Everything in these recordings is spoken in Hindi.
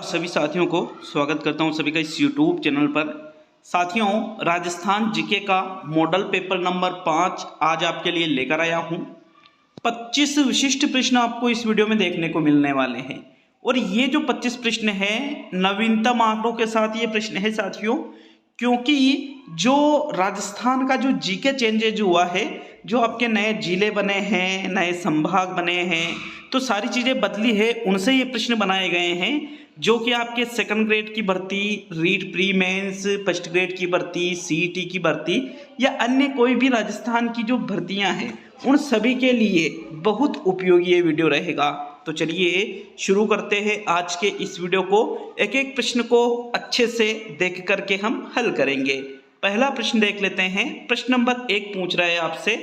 सभी साथियों को स्वागत करता हूं सभी का इस YouTube चैनल पर। साथियों, राजस्थान जीके का मॉडल पेपर नंबर 5 आज आपके लिए लेकर आया हूं। 25 विशिष्ट प्रश्न आपको इस वीडियो में देखने को मिलने वाले हैं और ये जो 25 प्रश्न है नवीनतम आंकड़ों के साथ ये प्रश्न है साथियों, क्योंकि जो राजस्थान का जो जीके चेंजेज हुआ है, जो आपके नए जिले बने हैं, नए संभाग बने हैं, तो सारी चीज़ें बदली है, उनसे ये प्रश्न बनाए गए हैं जो कि आपके सेकंड ग्रेड की भर्ती, REET pre mains, first grade की भर्ती, सीईटी की भर्ती या अन्य कोई भी राजस्थान की जो भर्तियां हैं उन सभी के लिए बहुत उपयोगी ये वीडियो रहेगा। तो चलिए शुरू करते हैं आज के इस वीडियो को। एक एक प्रश्न को अच्छे से देख करके हम हल करेंगे। पहला प्रश्न देख लेते हैं। प्रश्न नंबर 1 पूछ रहा है आपसे,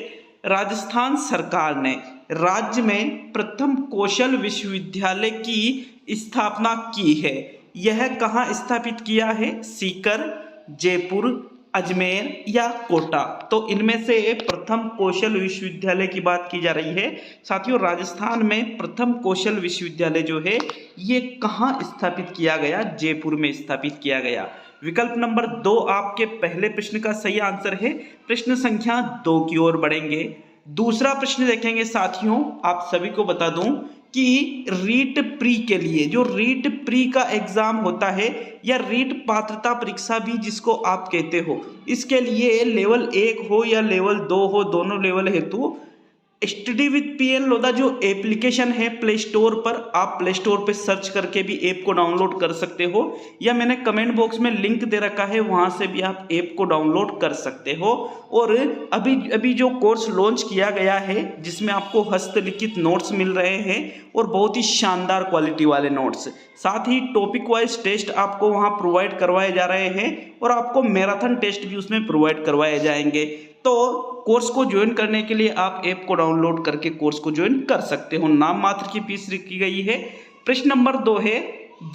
राजस्थान सरकार ने राज्य में प्रथम कौशल विश्वविद्यालय की स्थापना की है, यह कहाँ स्थापित किया है? सीकर, जयपुर, अजमेर या कोटा? तो इनमें से प्रथम कौशल विश्वविद्यालय की बात की जा रही है। साथियों, राजस्थान में प्रथम कौशल विश्वविद्यालय जो है ये कहाँ स्थापित किया गया? जयपुर में स्थापित किया गया। विकल्प नंबर 2 आपके पहले प्रश्न का सही आंसर है। प्रश्न संख्या 2 की ओर बढ़ेंगे। दूसरा प्रश्न देखेंगे साथियों, आप सभी को बता दूं कि रीट प्री के लिए, जो रीट प्री का एग्जाम होता है या रीट पात्रता परीक्षा भी जिसको आप कहते हो, इसके लिए लेवल 1 हो या लेवल 2 हो, दोनों लेवल हेतु स्टडी विद पीएन लोधा जो एप्लीकेशन है प्ले स्टोर पर, आप प्ले स्टोर पर सर्च करके भी ऐप को डाउनलोड कर सकते हो या मैंने कमेंट बॉक्स में लिंक दे रखा है, वहां से भी आप ऐप को डाउनलोड कर सकते हो। और अभी जो कोर्स लॉन्च किया गया है जिसमें आपको हस्तलिखित नोट्स मिल रहे हैं और बहुत ही शानदार क्वालिटी वाले नोट्स, साथ ही टॉपिक वाइज टेस्ट आपको वहां प्रोवाइड करवाए जा रहे हैं और आपको मैराथन टेस्ट भी उसमें प्रोवाइड करवाए जाएंगे। तो कोर्स को ज्वाइन करने के लिए आप ऐप को डाउनलोड करके कोर्स को ज्वाइन कर सकते हो। नाम मात्र की फीस रखी गई है। प्रश्न नंबर 2 है,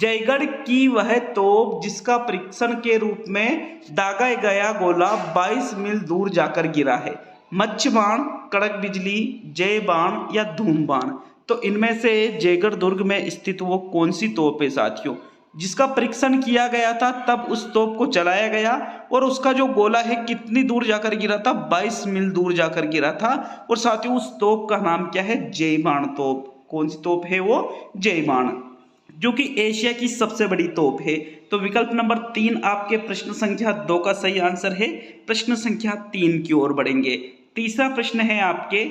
जयगढ़ की वह तोप जिसका परीक्षण के रूप में दागा गया गोला 22 मील दूर जाकर गिरा है, मत्स्य बाण, कड़क बिजली, जय बाण या धूम बाण? तो इनमें से जयगढ़ दुर्ग में स्थित वो कौन सी तोप है साथियों जिसका परीक्षण किया गया था, तब उस तोप को चलाया गया और उसका जो गोला है कितनी दूर जाकर गिरा था? 22 मील दूर जाकर गिरा था। और साथियों उस तोप का नाम क्या है? जय बाण तोप। कौन सी तोप है वो? जय बाण, जो कि एशिया की सबसे बड़ी तोप है। तो विकल्प नंबर 3 आपके प्रश्न संख्या 2 का सही आंसर है। प्रश्न संख्या 3 की ओर बढ़ेंगे। तीसरा प्रश्न है आपके,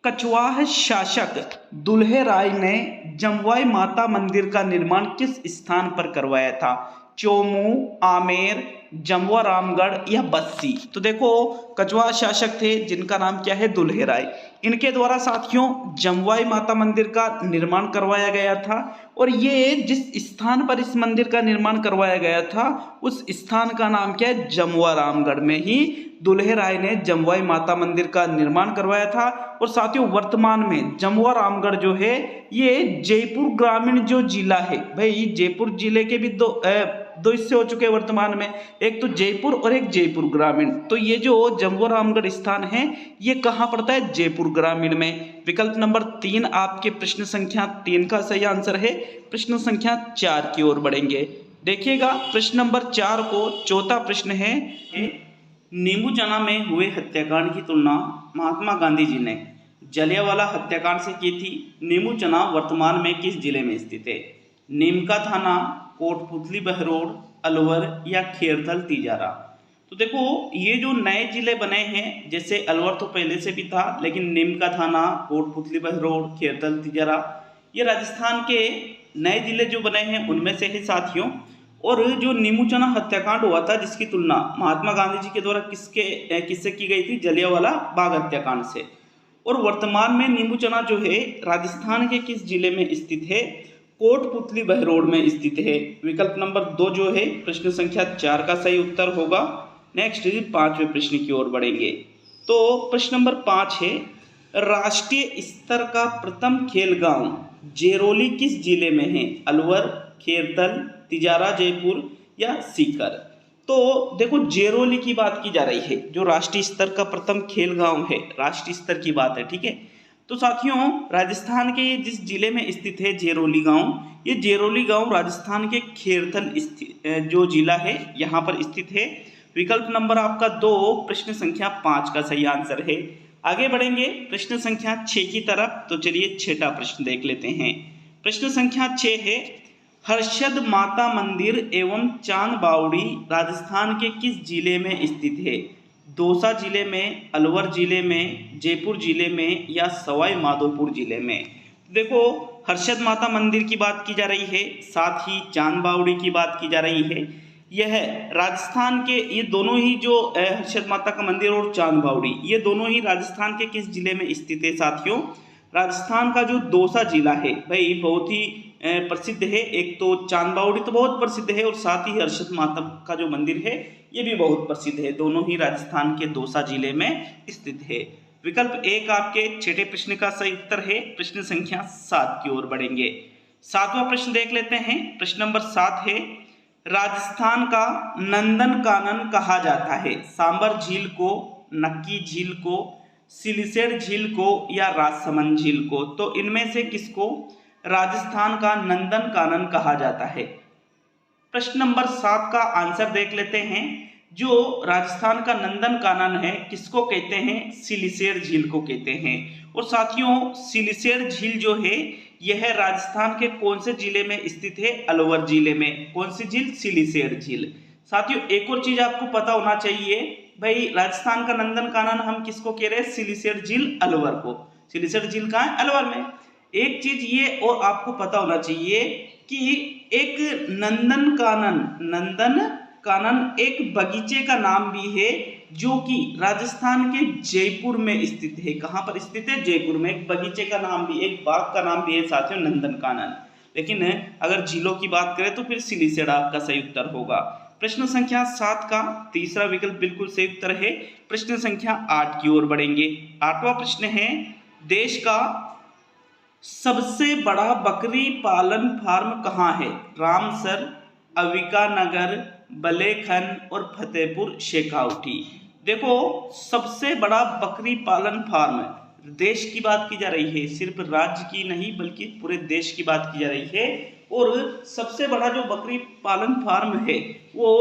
कछवाह शासक दुल्हे राय ने जमवाई माता मंदिर का निर्माण किस स्थान पर करवाया था? चोमू, आमेर, जमवा रामगढ़ या बस्सी? तो देखो, कछवाह शासक थे जिनका नाम क्या है? दुल्हे राय। इनके द्वारा साथियों जमवाई माता मंदिर का निर्माण करवाया गया था और ये जिस स्थान पर इस मंदिर का निर्माण करवाया गया था उस स्थान का नाम क्या है? जमवा रामगढ़ में ही दुल्हे राय ने जमवाई माता मंदिर का निर्माण करवाया था। और साथियों वर्तमान में जमवा रामगढ़ जो है ये जयपुर ग्रामीण जो जिला है, भाई जयपुर जिले के भी दो हिस्से हो चुके हैं वर्तमान में, एक तो जयपुर और एक जयपुर ग्रामीण। तो ये जो जमवा रामगढ़ स्थान है ये कहाँ पड़ता है? जयपुर ग्रामीण में। विकल्प नंबर 3 आपके प्रश्न संख्या 3 का सही आंसर है। प्रश्न संख्या 4 की ओर बढ़ेंगे। देखिएगा प्रश्न नंबर 4 को, चौथा प्रश्न है, नींबू चना में हुए हत्याकांड की तुलना महात्मा गांधी जी ने जलियांवाला हत्याकांड से की थी। नींबू चना वर्तमान में किस जिले में स्थित है? नीमका थाना, कोटपुतली बहरोड, अलवर या खेरथल तिजारा? तो देखो ये जो नए जिले बने हैं, जैसे अलवर तो पहले से भी था, लेकिन नीमका थाना, कोटपुतली बहरोड, खेरथल तिजारा ये राजस्थान के नए जिले जो बने हैं उनमें से है साथियों। और जो नींबू चना हत्याकांड हुआ था जिसकी तुलना महात्मा गांधी जी के द्वारा किससे की गई थी? जलियांवाला बाग हत्याकांड से। और वर्तमान में नींबू चना जो है राजस्थान के किस जिले में स्थित है? कोटपुतली बहरोड में स्थित है। विकल्प नंबर 2 जो है प्रश्न संख्या 4 का सही उत्तर होगा। नेक्स्ट 5वें प्रश्न की ओर बढ़ेंगे। तो प्रश्न नंबर 5 है, राष्ट्रीय स्तर का प्रथम खेल गांव जेरोली किस जिले में है? अलवर, खेरथल, तिजारा, जयपुर या सीकर? तो देखो जेरोली की बात की जा रही है, जो राष्ट्रीय स्तर का प्रथम खेल गांव है, राष्ट्रीय स्तर की बात है, ठीक है। तो साथियों राजस्थान के जिस जिले में स्थित है जेरोली गांव, ये जेरोली गांव राजस्थान के खेरथल स्थित जो जिला है यहाँ पर स्थित है। विकल्प नंबर आपका 2 प्रश्न संख्या 5 का सही आंसर है। आगे बढ़ेंगे प्रश्न संख्या 6 की तरफ। तो चलिए छठा प्रश्न देख लेते हैं। प्रश्न संख्या 6 है, हर्षद माता मंदिर एवं चांद बावड़ी राजस्थान के किस जिले में स्थित है? दौसा जिले में, अलवर जिले में, जयपुर जिले में या सवाई माधोपुर जिले में? देखो हर्षद माता मंदिर की बात की जा रही है, साथ ही चांद बावड़ी की बात की जा रही है। यह राजस्थान के ये दोनों ही जो हर्षद माता का मंदिर और चांद बावड़ी ये दोनों ही राजस्थान के किस जिले में स्थित है साथियों? राजस्थान का जो दौसा जिला है भाई बहुत ही प्रसिद्ध है। एक तो चांद बावड़ी तो बहुत प्रसिद्ध है और साथ ही हर्षद माता का जो मंदिर है ये भी बहुत प्रसिद्ध है। दोनों ही राजस्थान के दौसा जिले में स्थित है। विकल्प 1 आपके छठे प्रश्न का सही उत्तर है। प्रश्न संख्या 7 की ओर बढ़ेंगे। सातवां प्रश्न देख लेते हैं। प्रश्न नंबर 7 है, राजस्थान का नंदन कानन कहा जाता है? सांबर झील को, नक्की झील को, सिलिसेर झील को या राजसमंद झील को? तो इनमें से किसको राजस्थान का नंदन कानन कहा जाता है? प्रश्न नंबर 7 का आंसर देख लेते हैं। जो राजस्थान का नंदन कानन है किसको कहते हैं? सिलिसेर झील को कहते हैं। और साथियों सिलिसेर झील जो है यह राजस्थान के कौन से जिले में स्थित है? अलवर जिले में। कौन सी झील? सिलिसेर झील। साथियों एक और चीज आपको पता होना चाहिए भाई, राजस्थान का नंदन कानन हम किसको कह रहे हैं? सिलिसेर झील अलवर को। सिलिसेर झील कहाँ है? अलवर में। एक चीज ये और आपको पता होना चाहिए कि एक नंदन कानन एक बगीचे का नाम भी है जो कि राजस्थान के जयपुर में स्थित है। कहाँ पर स्थित है? जयपुर में। एक बगीचे का नाम भी, एक बाग का नाम भी है साथियों नंदन कानन। लेकिन अगर झीलों की बात करें तो फिर सिलिसेर आपका सही उत्तर होगा। प्रश्न संख्या 7 का तीसरा विकल्प बिल्कुल सही उत्तर है। प्रश्न संख्या 8 की ओर बढ़ेंगे। 8वां प्रश्न है, देश का सबसे बड़ा बकरी पालन फार्म कहाँ है? रामसर, अविका नगर, बलेखन और फतेहपुर शेखावटी। देखो सबसे बड़ा बकरी पालन फार्म देश की बात की जा रही है, सिर्फ राज्य की नहीं बल्कि पूरे देश की बात की जा रही है। और सबसे बड़ा जो बकरी पालन फार्म है वो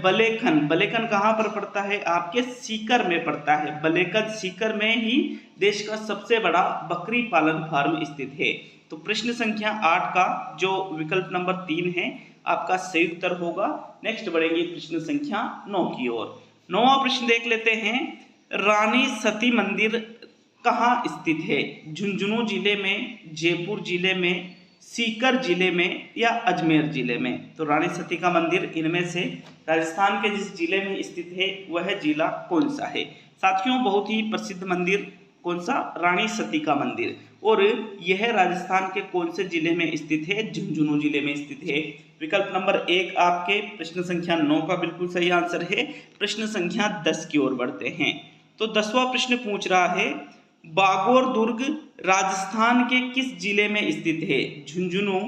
बलेखन कहाँ पर पड़ता है? आपके सीकर में पड़ता है। बलेखन सीकर में ही देश का सबसे बड़ा बकरी पालन फार्म स्थित है। तो प्रश्न संख्या 8 का जो विकल्प नंबर 3 है आपका सही उत्तर होगा। नेक्स्ट बढ़ेंगे प्रश्न संख्या 9 की ओर। 9वां प्रश्न देख लेते हैं, रानी सती मंदिर कहाँ स्थित है? झुंझुनू जिले में, जयपुर जिले में, सीकर जिले में या अजमेर जिले में? तो रानी सती का मंदिर इनमें से राजस्थान के जिस जिले में स्थित है वह जिला कौन सा है? साथियों बहुत ही प्रसिद्ध मंदिर कौन सा? रानी सती का मंदिर। और यह राजस्थान के कौन से जिले में स्थित है? झुंझुनू जिले में स्थित है। विकल्प नंबर 1 आपके प्रश्न संख्या 9 का बिल्कुल सही आंसर है। प्रश्न संख्या 10 की ओर बढ़ते हैं। तो 10वां प्रश्न पूछ रहा है, बागोर दुर्ग राजस्थान के किस जिले में स्थित है? झुंझुनू,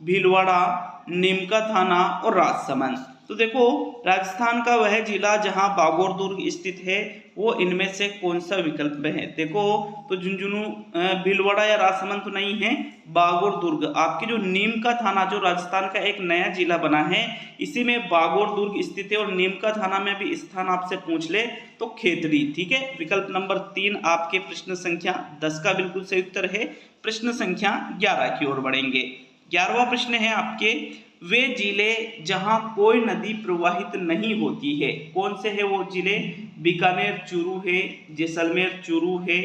भीलवाड़ा, नीमका थाना और राजसमंद। तो देखो राजस्थान का वह जिला जहां बागोर दुर्ग स्थित है वो इनमें से कौन सा विकल्प है? देखो तो झुंझुनू, भीलवाड़ा या राजसमंद तो नहीं है, बागोर दुर्ग। आपके जो नीमका थाना जो राजस्थान का एक नया जिला बना है इसी में बागोर दुर्ग स्थित है। और नीमका थाना में भी स्थान आपसे पूछ ले तो खेतड़ी। ठीक है, विकल्प नंबर 3 आपके प्रश्न संख्या 10 का बिल्कुल सही उत्तर है। प्रश्न संख्या 11 की ओर बढ़ेंगे। 11वां प्रश्न है आपके, वे जिले जहां कोई नदी प्रवाहित नहीं होती है कौन से है वो जिले? बीकानेर चूरू है, जैसलमेर चूरू है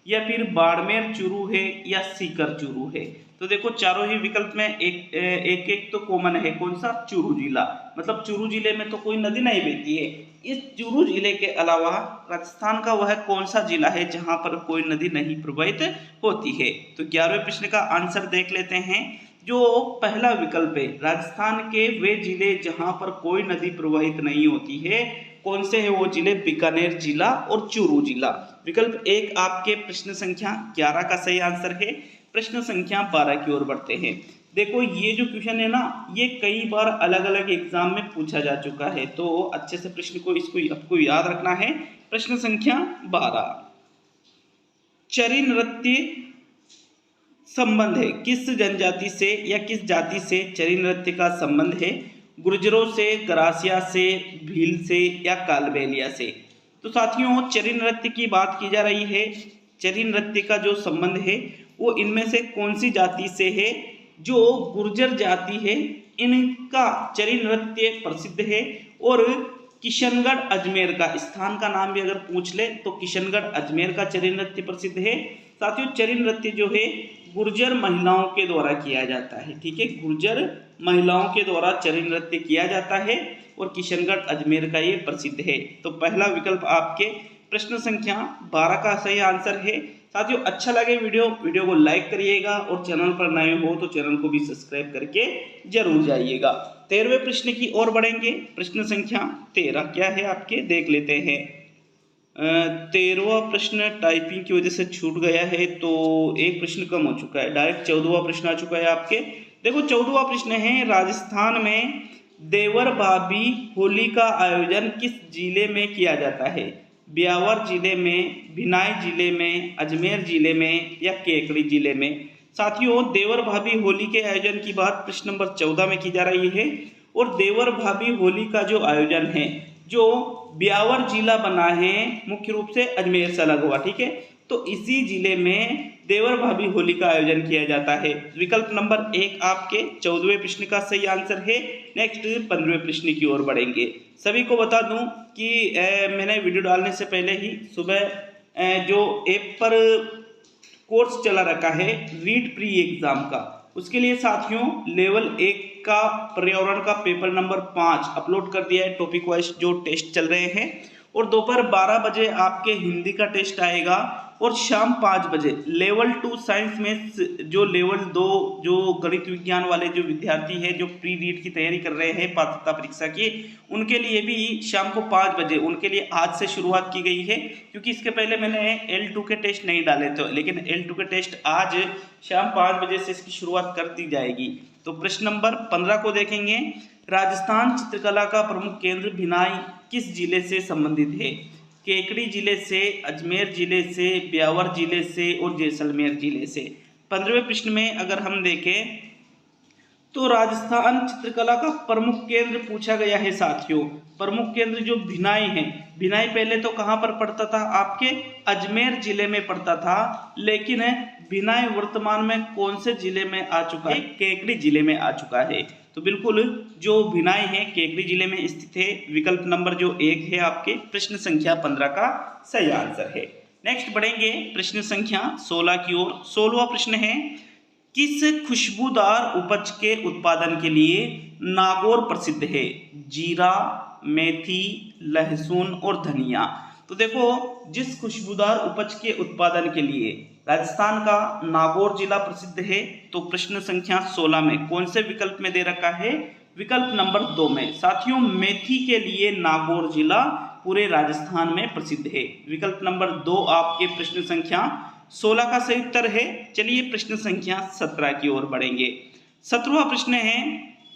या फिर बाड़मेर चूरू है या सीकर चूरू है? तो देखो चारों ही विकल्प में एक तो कॉमन है। कौन सा? चूरू जिला। मतलब चूरू जिले में तो कोई नदी नहीं बहती है। इस चूरू जिले के अलावा राजस्थान का वह कौन सा जिला है जहां पर कोई नदी नहीं प्रवाहित होती है? तो 11वें प्रश्न का आंसर देख लेते हैं। जो पहला विकल्प है, राजस्थान के वे जिले जहां पर कोई नदी प्रवाहित नहीं होती है कौन से है वो जिले? बीकानेर जिला और चूरू जिला। विकल्प 1 आपके प्रश्न संख्या 11 का सही आंसर है। प्रश्न संख्या 12 की ओर बढ़ते हैं। देखो ये जो क्वेश्चन है ना ये कई बार अलग अलग एग्जाम में पूछा जा चुका है, तो अच्छे से प्रश्न को इसको आपको याद रखना है। प्रश्न संख्या 12, चरी नृत्य संबंध है? किस जनजाति से या किस जाति से चरी नृत्य का संबंध है? गुर्जरों से, गरासिया से, भील से या कालबेलिया से? तो साथियों चरी नृत्य की बात की जा रही है। चरी नृत्य का जो संबंध है वो इनमें से कौन सी जाति से है? जो गुर्जर जाति है इनका चरी नृत्य प्रसिद्ध है। और किशनगढ़ अजमेर का, स्थान का नाम भी अगर पूछ ले तो किशनगढ़ अजमेर का चरी नृत्य प्रसिद्ध है। साथियों चरी नृत्य जो है गुर्जर महिलाओं के द्वारा किया जाता है। ठीक है, गुर्जर महिलाओं के द्वारा चरी नृत्य किया जाता है और किशनगढ़ अजमेर का ये प्रसिद्ध है। तो पहला विकल्प आपके प्रश्न संख्या 12 का सही आंसर है। साथियों अच्छा लगे वीडियो को लाइक करिएगा और चैनल पर नए हो तो चैनल को भी सब्सक्राइब करके जरूर जाइएगा। 13वें प्रश्न की ओर बढ़ेंगे। प्रश्न संख्या 13 क्या है आपके, देख लेते हैं। 13वां प्रश्न टाइपिंग की वजह से छूट गया है तो एक प्रश्न कम हो चुका है, डायरेक्ट 14वां प्रश्न आ चुका है आपके। देखो 14वां प्रश्न है, राजस्थान में देवर भाभी होली का आयोजन किस जिले में किया जाता है? ब्यावर जिले में, भिलाई जिले में, अजमेर जिले में या केकड़ी जिले में? साथियों देवर भाभी होली के आयोजन की बात प्रश्न नंबर 14 में की जा रही है। और देवर भाभी होली का जो आयोजन है जो ब्यावर जिला बना है मुख्य रूप से अजमेर से अलग हुआ। ठीक है, तो इसी जिले में देवर भाभी होली का आयोजन किया जाता है। विकल्प नंबर 1 आपके 14वें प्रश्न का सही आंसर है। नेक्स्ट 15वें प्रश्न की ओर बढ़ेंगे। सभी को बता दूं कि मैंने वीडियो डालने से पहले ही सुबह जो ऐप पर कोर्स चला रखा है रीड प्री एग्जाम का, उसके लिए साथियों लेवल 1 का पर्यावरण का पेपर नंबर 5 अपलोड कर दिया है। टॉपिक वाइज जो टेस्ट चल रहे हैं और दोपहर 12 बजे आपके हिंदी का टेस्ट आएगा और शाम 5 बजे लेवल 2 साइंस में जो लेवल 2 जो गणित विज्ञान वाले जो विद्यार्थी हैं जो प्री नीट की तैयारी कर रहे हैं पात्रता परीक्षा की, उनके लिए भी शाम को 5 बजे उनके लिए आज से शुरुआत की गई है। क्योंकि इसके पहले मैंने L2 के टेस्ट नहीं डाले थे, लेकिन L2 के टेस्ट आज शाम 5 बजे से इसकी शुरुआत कर दी जाएगी। तो प्रश्न नंबर 15 को देखेंगे। राजस्थान चित्रकला का प्रमुख केंद्र भिलाई किस जिले से संबंधित है? केकड़ी जिले से, अजमेर जिले से, ब्यावर जिले से और जैसलमेर जिले से? 15वें प्रश्न में अगर हम देखें तो राजस्थान चित्रकला का प्रमुख केंद्र पूछा गया है साथियों। प्रमुख केंद्र जो भिलाई है, भिलाई पहले तो कहां पर पड़ता था? आपके अजमेर जिले में पड़ता था, लेकिन भिलाई वर्तमान में कौन से जिले में आ चुका है? केकड़ी जिले में आ चुका है। तो बिल्कुल जो भिलाई है केकड़ी जिले में स्थित है। विकल्प नंबर जो 1 है आपके प्रश्न संख्या 15 का सही आंसर है। नेक्स्ट बढ़ेंगे प्रश्न संख्या 16 की ओर। 16वां प्रश्न है, किस खुशबूदार उपज के उत्पादन के लिए नागौर प्रसिद्ध है? जीरा, मेथी, लहसुन और धनिया। तो देखो जिस खुशबूदार उपज के उत्पादन के लिए राजस्थान का नागौर जिला प्रसिद्ध है, तो प्रश्न संख्या 16 में कौन से विकल्प में दे रखा है? विकल्प नंबर 2 में। साथियों मेथी के लिए नागौर जिला पूरे राजस्थान में प्रसिद्ध है। विकल्प नंबर 2 आपके प्रश्न संख्या 16 का सही उत्तर है। चलिए प्रश्न संख्या 17 की ओर बढ़ेंगे। 17वां प्रश्न है,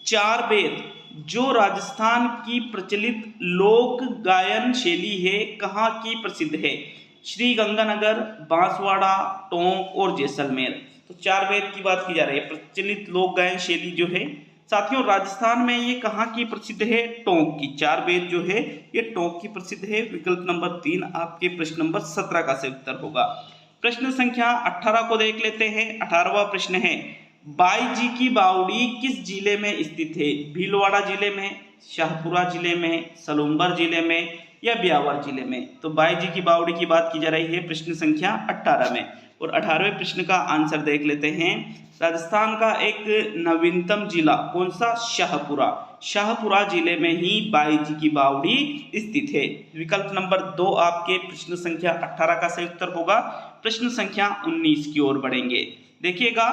चार वेद जो राजस्थान की प्रचलित लोक गायन शैली है कहाँ की प्रसिद्ध है? श्री गंगानगर, बांसवाड़ा, टोंक और जैसलमेर। तो चार वेद की बात की जा रही है। प्रचलित लोक गायन शैली जो है साथियों राजस्थान में ये कहाँ की प्रसिद्ध है? टोंक की। चार वेद जो है ये टोंक की प्रसिद्ध है। विकल्प नंबर 3 आपके प्रश्न नंबर 17 का सही उत्तर होगा। प्रश्न संख्या 18 को देख लेते हैं। 18वां प्रश्न है, बाईजी की बावड़ी किस जिले में स्थित है? भीलवाड़ा जिले में, शाहपुरा जिले में, सलूम्बर जिले में या ब्यावर जिले में? तो बाईजी की बावड़ी की बात की जा रही है प्रश्न संख्या 18 में। और 18वें प्रश्न का आंसर देख लेते हैं। राजस्थान का एक नवीनतम जिला कौन सा? शाहपुरा। शाहपुरा जिले में ही बाईजी की बावड़ी स्थित है। विकल्प नंबर 2 आपके प्रश्न संख्या 18 का सही उत्तर होगा। प्रश्न संख्या 19 की ओर बढ़ेंगे। देखिएगा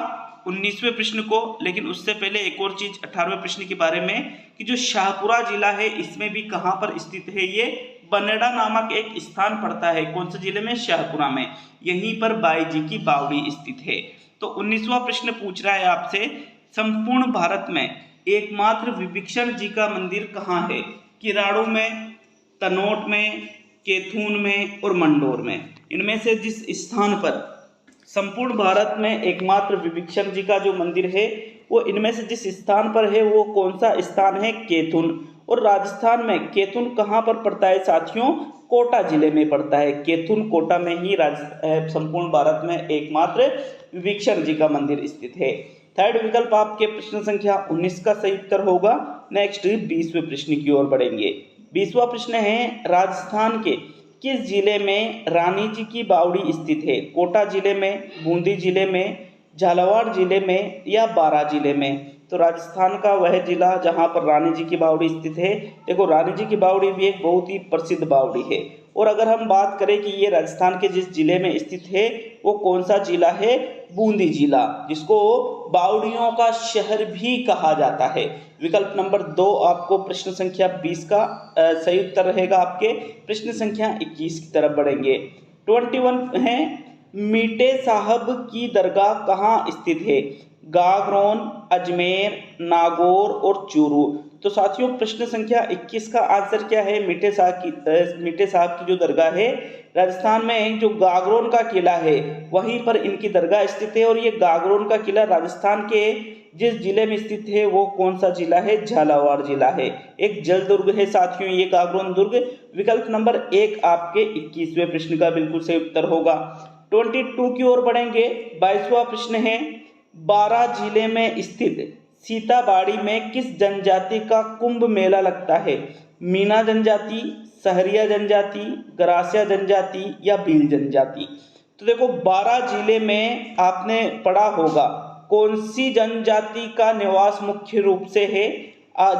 19वें प्रश्न को, लेकिन उससे पहले एक और चीज 18वें प्रश्न के बारे में कि जो शाहपुरा जिला है इसमें भी कहां पर स्थित है? ये बनेड़ा नामक एक स्थान पड़ता है। कौन से जिले में? शाहपुरा में। यहीं पर बाईजी की बावड़ी स्थित है। तो 19वां प्रश्न पूछ रहा है आपसे, संपूर्ण भारत में एकमात्र विभीषण जी का मंदिर कहाँ है? किराड़ू में, तनोट में, केथून में और मंडोर में। इनमें से जिस स्थान पर संपूर्ण भारत में एकमात्र विभीषण जी का जो मंदिर है वो इनमें से जिस स्थान पर है वो कौन सा स्थान है? केतुन। और राजस्थान में केतुन कहाँ पर पड़ता है साथियों? कोटा जिले में पड़ता है। केतुन कोटा में ही संपूर्ण भारत में एकमात्र विभीषण जी का मंदिर स्थित है। थर्ड विकल्प आपके प्रश्न संख्या 19 का सही उत्तर होगा। नेक्स्ट 20वें प्रश्न की ओर बढ़ेंगे। 20वां प्रश्न है, राजस्थान के किस जिले में रानी जी की बावड़ी स्थित है? कोटा जिले में, बूंदी जिले में, झालावाड़ जिले में या बारां जिले में? तो राजस्थान का वह जिला जहां पर रानी जी की बावड़ी स्थित है। देखो, रानी जी की बावड़ी भी एक बहुत ही प्रसिद्ध बावड़ी है। और अगर हम बात करें कि ये राजस्थान के जिस जिले में स्थित है वो कौन सा जिला है? बूंदी जिला, जिसको बावड़ियों का शहर भी कहा जाता है। विकल्प नंबर 2 आपको प्रश्न संख्या 20 का सही उत्तर रहेगा। आपके प्रश्न संख्या 21 की तरफ बढ़ेंगे। 21 है, मीठे साहब की दरगाह कहाँ स्थित है? गागरोन, अजमेर, नागौर और चूरू। तो साथियों प्रश्न संख्या 21 का आंसर क्या है? मीठे साहब की जो दरगाह है राजस्थान में जो गागरोन का किला है वहीं पर इनकी दरगाह स्थित है। और ये गागरोन का किला राजस्थान के जिस जिले में स्थित है वो कौन सा जिला है? झालावाड़ जिला है। एक जल दुर्ग है साथियों ये गागरोन दुर्ग। विकल्प नंबर 1 आपके 21वें प्रश्न का बिल्कुल सही उत्तर होगा। 22 की ओर बढ़ेंगे। 22वां प्रश्न है, बारां जिले में स्थित सीताबाड़ी में किस जनजाति का कुंभ मेला लगता है? मीना जनजाति, सहरिया जनजाति, गरासिया जनजाति या भील जनजाति? तो देखो, बारां जिले में आपने पढ़ा होगा कौन सी जनजाति का निवास मुख्य रूप से है?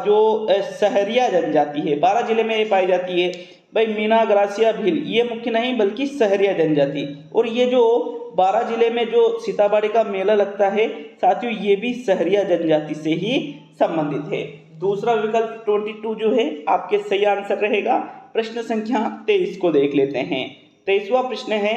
जो सहरिया जनजाति है बारां जिले में ये पाई जाती है। भाई मीना, गरासिया, भील ये मुख्य नहीं बल्कि सहरिया जनजाति। और ये जो बारां जिले में जो सीताबाड़ी का मेला लगता है साथियों ये भी सहरिया जनजाति से ही संबंधित है। दूसरा विकल्प 22 जो है आपके सही आंसर रहेगा। प्रश्न संख्या 23 को देख लेते हैं। 23वां प्रश्न है,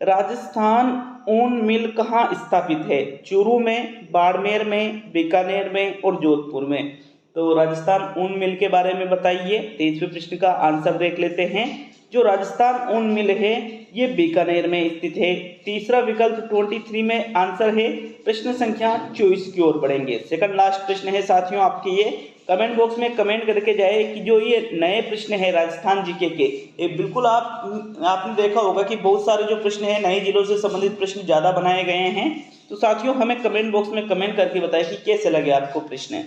राजस्थान ऊन मिल कहाँ स्थापित है? चूरू में, बाड़मेर में, बीकानेर में और जोधपुर में? तो राजस्थान ऊन मिल के बारे में बताइए। 23वें प्रश्न का आंसर देख लेते हैं। जो राजस्थान ऊन मिल है ये बीकानेर में स्थित है। तीसरा विकल्प 23 में आंसर है। प्रश्न संख्या 24 की ओर बढ़ेंगे। सेकंड लास्ट प्रश्न है साथियों आपके ये। कमेंट बॉक्स में कमेंट करके जाए कि जो ये नए प्रश्न है राजस्थान जीके के ये बिल्कुल आपने देखा होगा कि बहुत सारे जो प्रश्न है नए जिलों से संबंधित प्रश्न ज़्यादा बनाए गए हैं। तो साथियों हमें कमेंट बॉक्स में कमेंट करके बताएं कि कैसे लगे आपको प्रश्न।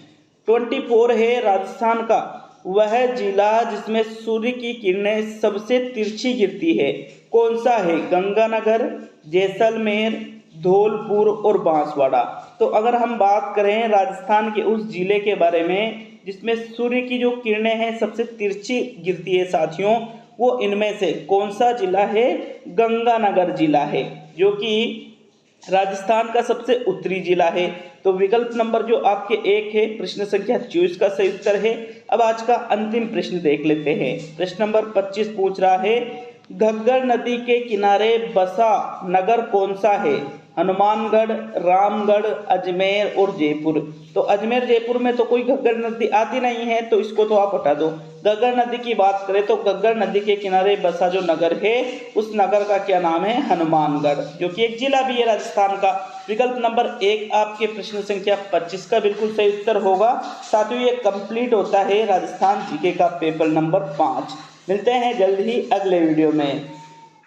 24 है, राजस्थान का वह जिला जिसमें सूर्य की किरणें सबसे तिरछी गिरती है कौन सा है? गंगानगर, जैसलमेर, धौलपुर और बांसवाड़ा। तो अगर हम बात करें राजस्थान के उस जिले के बारे में जिसमें सूर्य की जो किरणें हैं सबसे तिरछी गिरती है साथियों, वो इनमें से कौन सा जिला है? गंगानगर जिला है, जो कि राजस्थान का सबसे उत्तरी जिला है। तो विकल्प नंबर जो आपके 1 है प्रश्न संख्या 24 का सही उत्तर है। अब आज का अंतिम प्रश्न देख लेते हैं। प्रश्न नंबर 25 पूछ रहा है, घग्गर नदी के किनारे बसा नगर कौन सा है? हनुमानगढ़, रामगढ़, अजमेर और जयपुर। तो अजमेर जयपुर में तो कोई घग्गर नदी आती नहीं है तो इसको तो आप हटा दो। घग्गर नदी की बात करें तो घग्गर नदी के किनारे बसा जो नगर है उस नगर का क्या नाम है? हनुमानगढ़, जो कि एक जिला भी है राजस्थान का। विकल्प नंबर 1 आपके प्रश्न संख्या 25 का बिल्कुल सही उत्तर होगा। साथियों ये कंप्लीट होता है राजस्थान जीके का पेपर नंबर 5। मिलते हैं जल्द ही अगले वीडियो में।